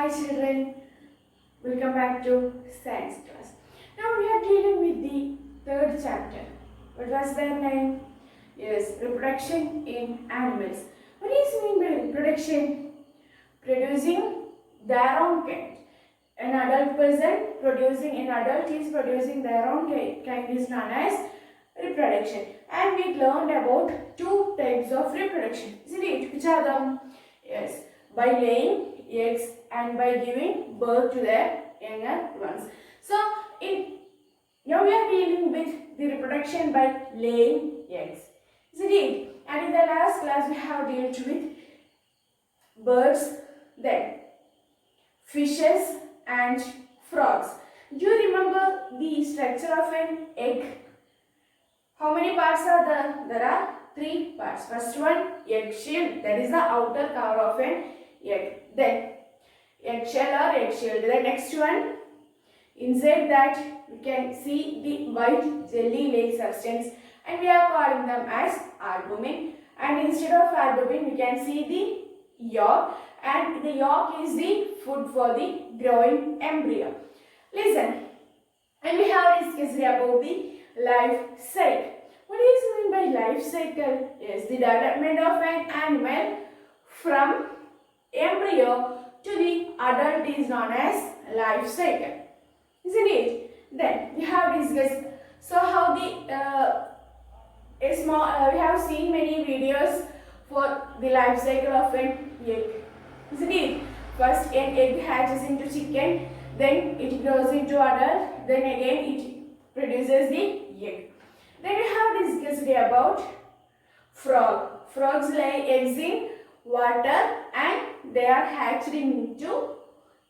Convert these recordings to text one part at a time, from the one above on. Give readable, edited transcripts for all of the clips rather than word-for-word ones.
Hi children, welcome back to science class. Now we are dealing with the third chapter. What was their name? Yes, reproduction in animals. What is mean by reproduction? Producing their own kind. An adult person producing, an adult is producing their own kind is known as reproduction. And we learned about two types of reproduction. Isn't it? Which are them? Yes, by laying eggs and by giving birth to their younger ones. So, now we are dealing with the reproduction by laying eggs. Isn't it? And in the last class we have dealt with birds, then fishes and frogs. Do you remember the structure of an egg? How many parts are there? There are three parts. First one, eggshell, that is the outer cover of an egg. Then eggshell or eggshell. The next one, inside that we can see the white jelly-like substance and we are calling them as albumin. And instead of albumin we can see the yolk, and the yolk is the food for the growing embryo. Listen, and we have discussed about the life cycle. What is mean by life cycle? Yes, the development of an animal from embryo to the adult is known as life cycle. Isn't it? Then we have discussed how the we have seen many videos for the life cycle of an egg. Isn't it? First an egg hatches into chicken, then it grows into adult, then again it produces the egg. Then we have discussed about frog. Frogs lay eggs in water and they are hatched into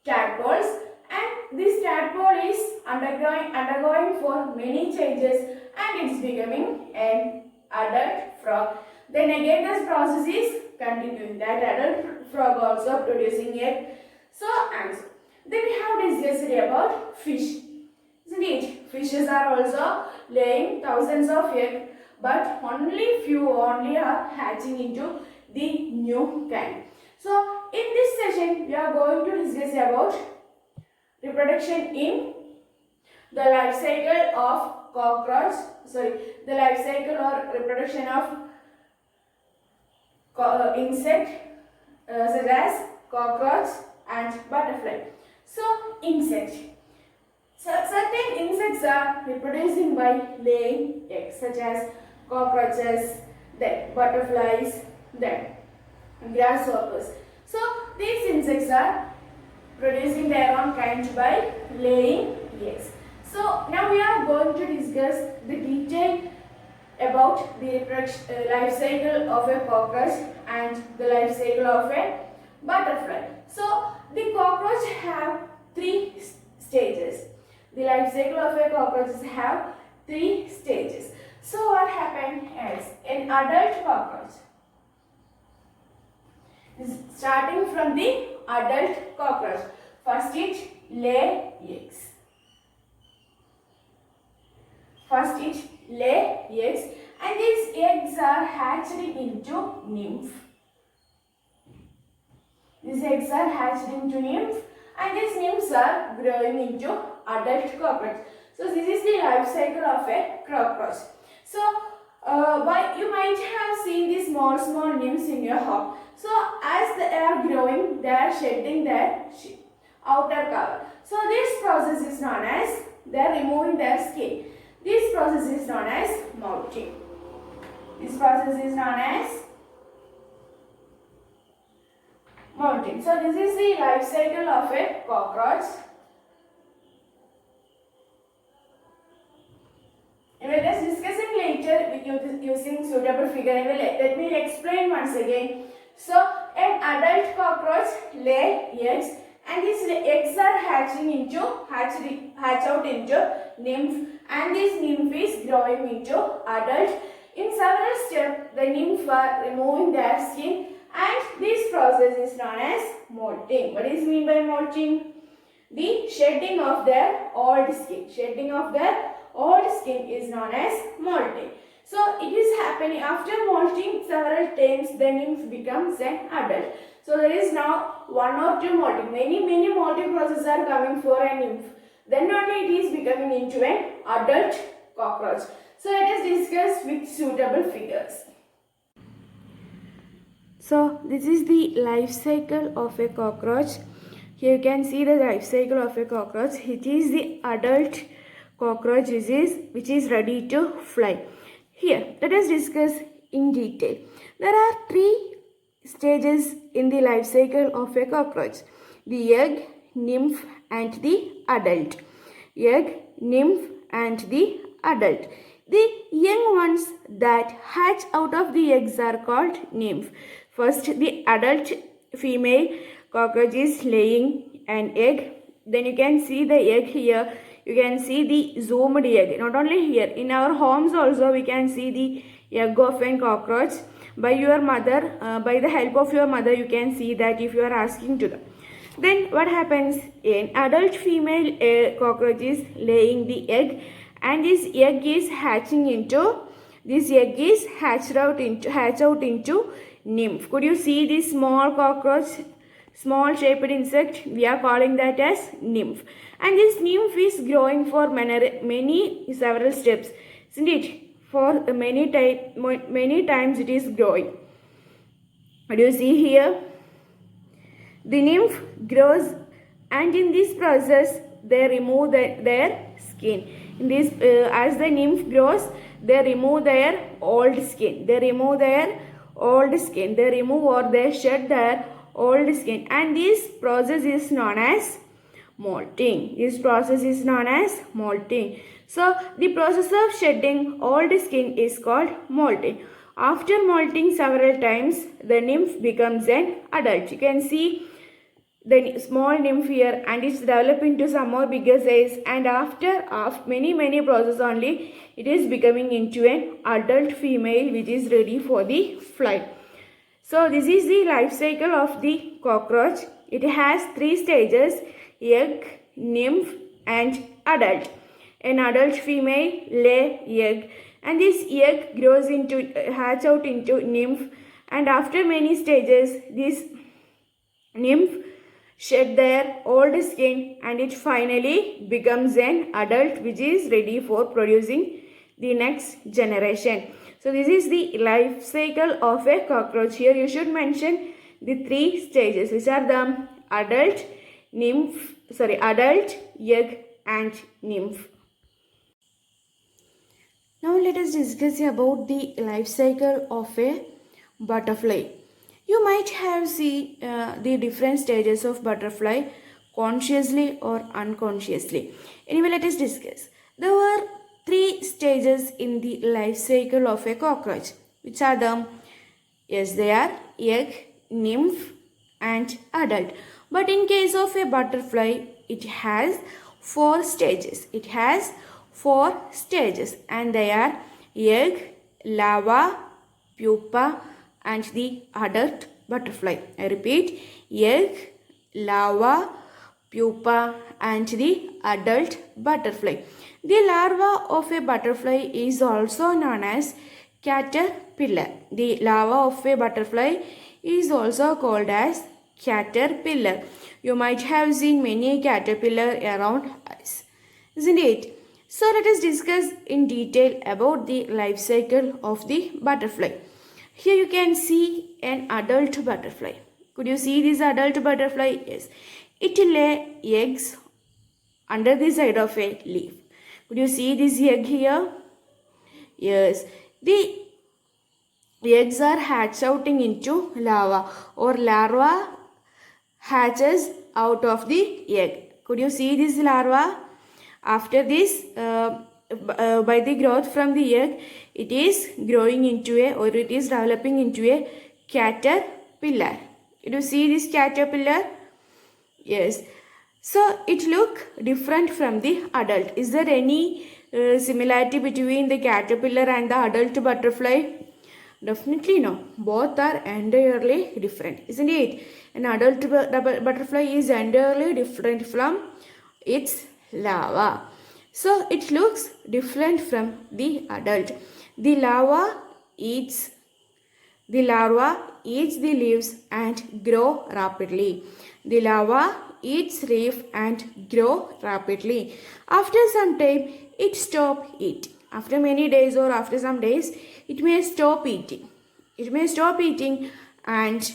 tadpoles, and this tadpole is undergoing for many changes and it is becoming an adult frog. Then again this process is continuing, that adult frog also producing egg. So and so. Then we have discussed about fish. Isn't it? Fishes are also laying thousands of eggs, but only few are hatching into the new kind. So in this session we are going to discuss about reproduction in the life cycle of cockroach. The life cycle or reproduction of insect such as cockroach and butterfly. So insect. So certain insects are reproducing by laying eggs, such as cockroaches, then butterflies, then grasshoppers. So these insects are producing their own kind by laying eggs. So now we are going to discuss the detail about the life cycle of a cockroach and the life cycle of a butterfly. So the cockroach have three stages. The life cycle of a cockroach have three stages. So what happened is an adult cockroach is starting from the adult cockroach. First it lay eggs. First it lay eggs and these eggs are hatched into nymph. These eggs are hatched into nymph and these nymphs are growing into adult cockroach. So this is the life cycle of a cockroach. So you might have seen these small nymphs in your home. So as they are growing, they are shedding their outer cover. So this process is known as they are removing their skin. This process is known as molting. This process is known as molting. So this is the life cycle of a cockroach. Let us discussing later with using suitable figure. Let me explain once again. So an adult cockroach lay eggs and these eggs are hatch out into nymph, and this nymph is growing into adult. In several steps the nymph are removing their skin and this process is known as molting. What is mean by molting? The shedding of their old skin. Shedding of their old skin is known as molting. So it is happening after molting several times, the nymph becomes an adult. So there is now one or two molting, many molting processes are coming for a nymph. Then only it is becoming into an adult cockroach. So let us discuss with suitable figures. So this is the life cycle of a cockroach. Here you can see the life cycle of a cockroach. It is the adult cockroach which is ready to fly. Here, let us discuss in detail. There are 3 stages in the life cycle of a cockroach: the egg, nymph, and the adult. Egg, nymph, and the adult. The young ones that hatch out of the eggs are called nymph. First, the adult female cockroach is laying an egg. Then you can see the egg here. You can see the zoomed egg. Not only here, in our homes also we can see the egg of a cockroach. By your mother, by the help of your mother, you can see that if you are asking to them. Then what happens? An adult female cockroach is laying the egg, and this egg is hatching into. This egg is hatched out into nymph. Could you see this small cockroach? Small shaped insect, we are calling that as nymph. And this nymph is growing for several steps, isn't it? For many times it is growing. What do you see here? The nymph grows, and in this process they remove their skin. In this, as the nymph grows, they remove their old skin. They remove or they shed their old skin, and this process is known as molting. So the process of shedding old skin is called molting. After molting several times, the nymph becomes an adult. You can see the small nymph here, and it's developing to some more bigger size, and after many process only, it is becoming into an adult female which is ready for the flight. So this is the life cycle of the cockroach. It has 3 stages: egg, nymph, and adult. An adult female lay egg, and this egg grows into hatch out into nymph, and after many stages this nymph shed their old skin, and it finally becomes an adult which is ready for producing the next generation. So this is the life cycle of a cockroach. Here you should mention the 3 stages, which are the adult, egg, and nymph. Now let us discuss about the life cycle of a butterfly. You might have seen the different stages of butterfly consciously or unconsciously. Anyway, let us discuss. There were 3 stages in the life cycle of a cockroach, which are the, yes, they are egg, nymph, and adult. But in case of a butterfly, it has 4 stages. And they are egg, larva, pupa, and the adult butterfly. I repeat, egg, larva, pupa, and the adult butterfly. The larva of a butterfly is also known as caterpillar. The larva of a butterfly is also called as caterpillar. You might have seen many caterpillar around us, isn't it? So let us discuss in detail about the life cycle of the butterfly. Here you can see an adult butterfly. Could you see this adult butterfly? Yes. It lay eggs under the side of a leaf. Could you see this egg here? Yes. The eggs are hatched out into larva, or larva hatches out of the egg. Could you see this larva? After this, by the growth from the egg, it is growing into it is developing into a caterpillar. Did you see this caterpillar? Yes. So it look different from the adult. Is there any similarity between the caterpillar and the adult butterfly? Definitely no. Both are entirely different, isn't it? An adult butterfly is entirely different from its larva. So it looks different from the adult. The larva eats the leaves and grow rapidly. the larva eats leaf and grow rapidly. After some time, it stop eating. After many days or after some days, it may stop eating. It may stop eating and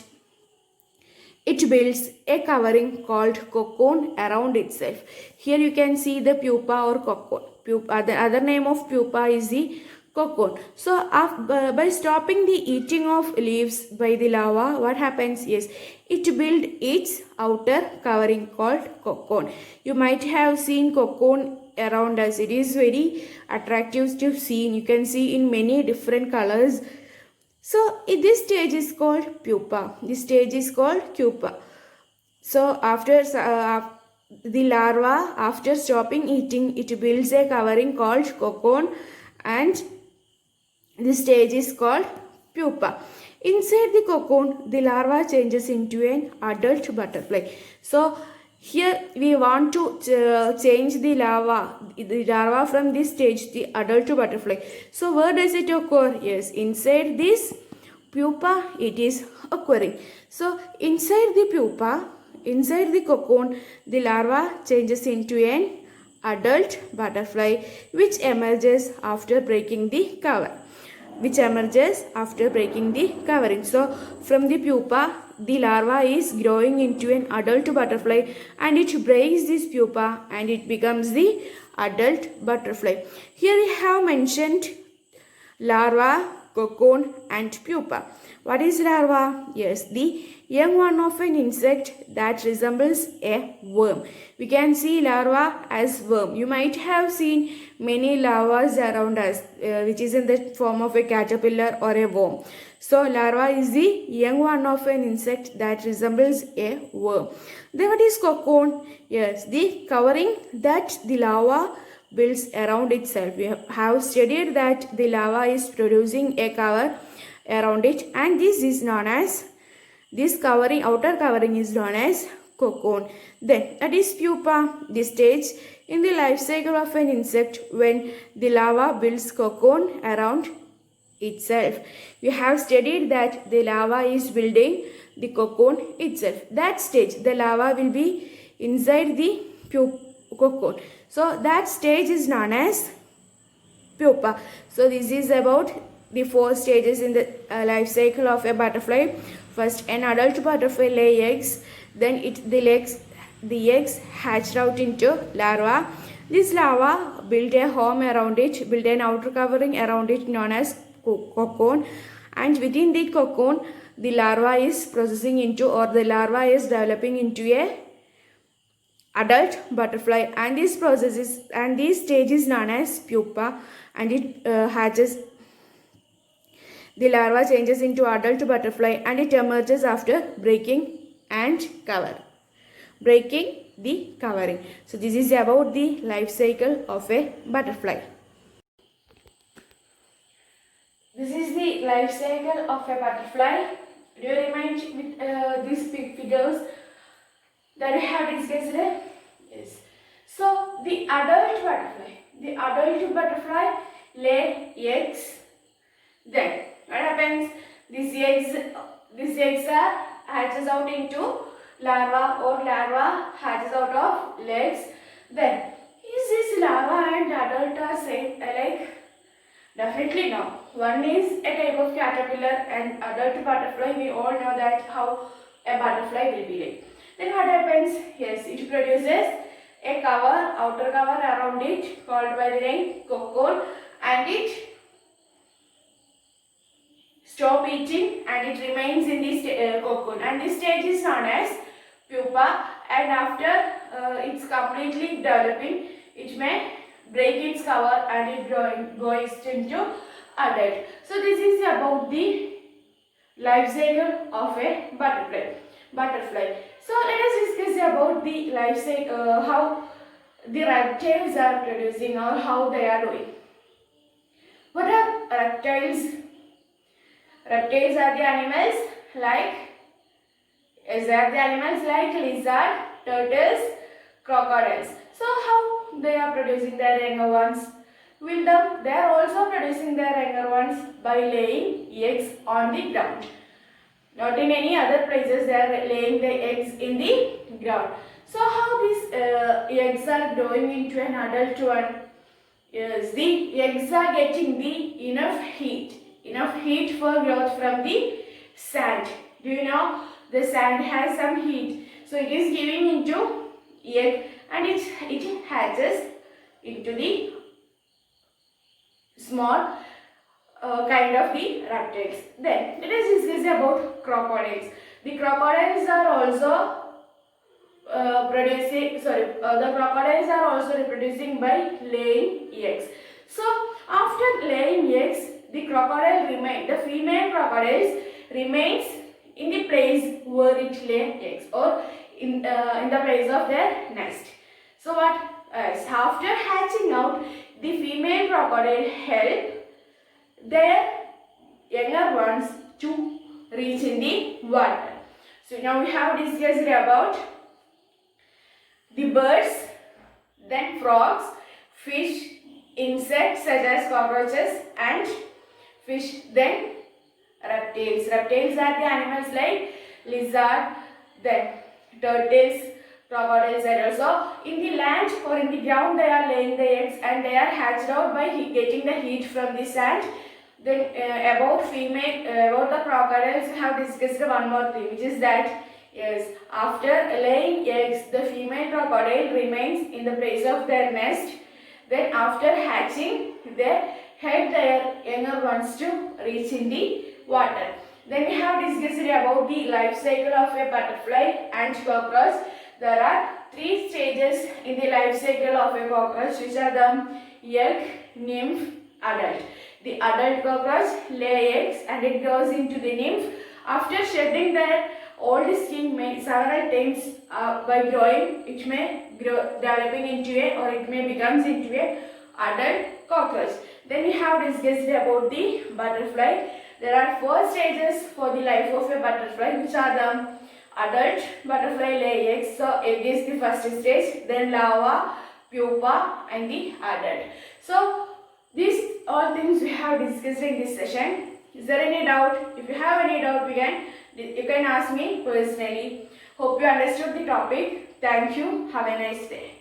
it builds a covering called cocoon around itself. Here you can see the pupa or cocoon. The other name of pupa is the cocoon. So by stopping the eating of leaves by the larva, what happens is it builds its outer covering called cocoon. You might have seen cocoon around us. It is very attractive to see. You can see in many different colors. So this stage is called pupa. This stage is called pupa. So after the larva, after stopping eating, it builds a covering called cocoon, and this stage is called pupa. Inside the cocoon, the larva changes into an adult butterfly. So here we want to change the larva from this stage, the adult butterfly. So where does it occur? Yes, inside this pupa it is occurring. So inside the pupa, inside the cocoon, the larva changes into an adult butterfly which emerges after breaking the cover. So from the pupa, the larva is growing into an adult butterfly and it breaks this pupa and it becomes the adult butterfly. Here we have mentioned larva, cocoon and pupa. What is larva? Yes, the young one of an insect that resembles a worm. We can see larva as worm. You might have seen many larvas around us which is in the form of a caterpillar or a worm. So larva is the young one of an insect that resembles a worm. Then what is cocoon? Yes, the covering that the larva builds around itself. We have studied that the larva is producing a cover around it, and this covering, outer covering is known as cocoon. Then that is pupa, the stage in the life cycle of an insect when the larva builds cocoon around itself. We have studied that the larva is building the cocoon itself. That stage, the larva will be inside the cocoon. So that stage is known as pupa. So this is about the 4 stages in the life cycle of a butterfly. First, an adult butterfly lay eggs. Then the eggs hatched out into larva. This larva build a home around it, build an outer covering around it known as cocoon. And within the cocoon, the larva is processing into, or the larva is developing into a adult butterfly, and this stage is known as pupa, and it hatches. The larva changes into adult butterfly and it emerges after breaking the covering. So this is about the life cycle of a butterfly. This is the life cycle of a butterfly. Do you remind with these figures that we have discussed? Yes. So the adult butterfly lay eggs. Then what happens? These eggs are hatches out into larva, or larva hatches out of legs. Then is this larva and adult are same alike? Definitely no. One is a type of caterpillar and adult butterfly. We all know that how a butterfly will be like. Then what happens? Yes, it produces a cover, outer cover around it called by the name cocoon, and it stop eating and it remains in this cocoon, and this stage is known as pupa, and after it's completely developing, it may break its cover and it goes into adult. So this is about the life cycle of a butterfly. So let us discuss about the life cycle, how the reptiles are producing or how they are doing. What are reptiles? Reptiles are the animals like lizard, turtles, crocodiles. So how they are producing their younger ones? They are also producing their younger ones by laying eggs on the ground. Not in any other places. They are laying the eggs in the ground. So how these eggs are growing into an adult one? Yes, the eggs are getting the enough heat for growth from the sand. Do you know the sand has some heat, so it is giving into egg and it hatches into the small kind of the reptiles. Then let us discuss about crocodiles. The crocodiles are also the crocodiles are also reproducing by laying eggs. So after laying eggs, the female crocodiles remains in the place where it lay eggs, or in the place of their nest. So what else? After hatching out, the female crocodile help their younger ones to reach in the water. So now we have discussed about the birds, then frogs, fish, insects such as cockroaches and fish, then reptiles. Reptiles are the animals like lizard, then turtles, crocodiles, and also in the land or in the ground they are laying the eggs and they are hatched out by getting the heat from the sand. Then about the crocodiles, we have discussed one more thing, which is that yes, after laying eggs, the female crocodile remains in the place of their nest. Then after hatching, they help their younger ones to reach in the water. Then we have discussed about the life cycle of a butterfly and cockroach. There are 3 stages in the life cycle of a cockroach, which are the egg, nymph, adult. The adult cockroach lay eggs and it grows into the nymph. After shedding their old skin several times by growing, it may grow developing into a, or it may becomes into a adult cockroach. Then we have discussed about the butterfly. There are 4 stages for the life of a butterfly, which are the adult butterfly lay eggs. So egg is the first stage, then larva, pupa and the adult. So these all things we have discussed in this session. Is there any doubt? If you have any doubt, you can ask me personally. Hope you understood the topic. Thank you. Have a nice day.